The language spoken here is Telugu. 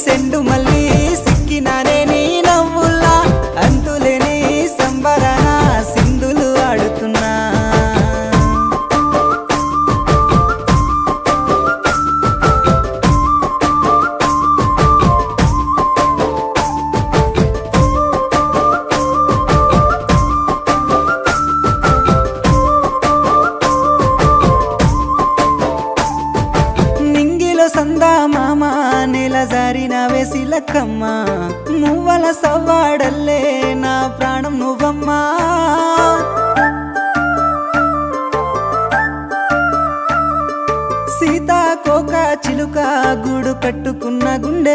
సెండు మళ్ళీ సిక్కినానే నీ నవ్వుల్లా అంతులేని సంబరాన సింధులు ఆడుతున్నా సందా మామ నెల జారిన వేసిలక్కమ్మ మువ్వల సవ్వాడల్లే నా ప్రాణం నువ్వమ్మా సీతాకోక చిలుక గూడు కట్టుకున్న గుండె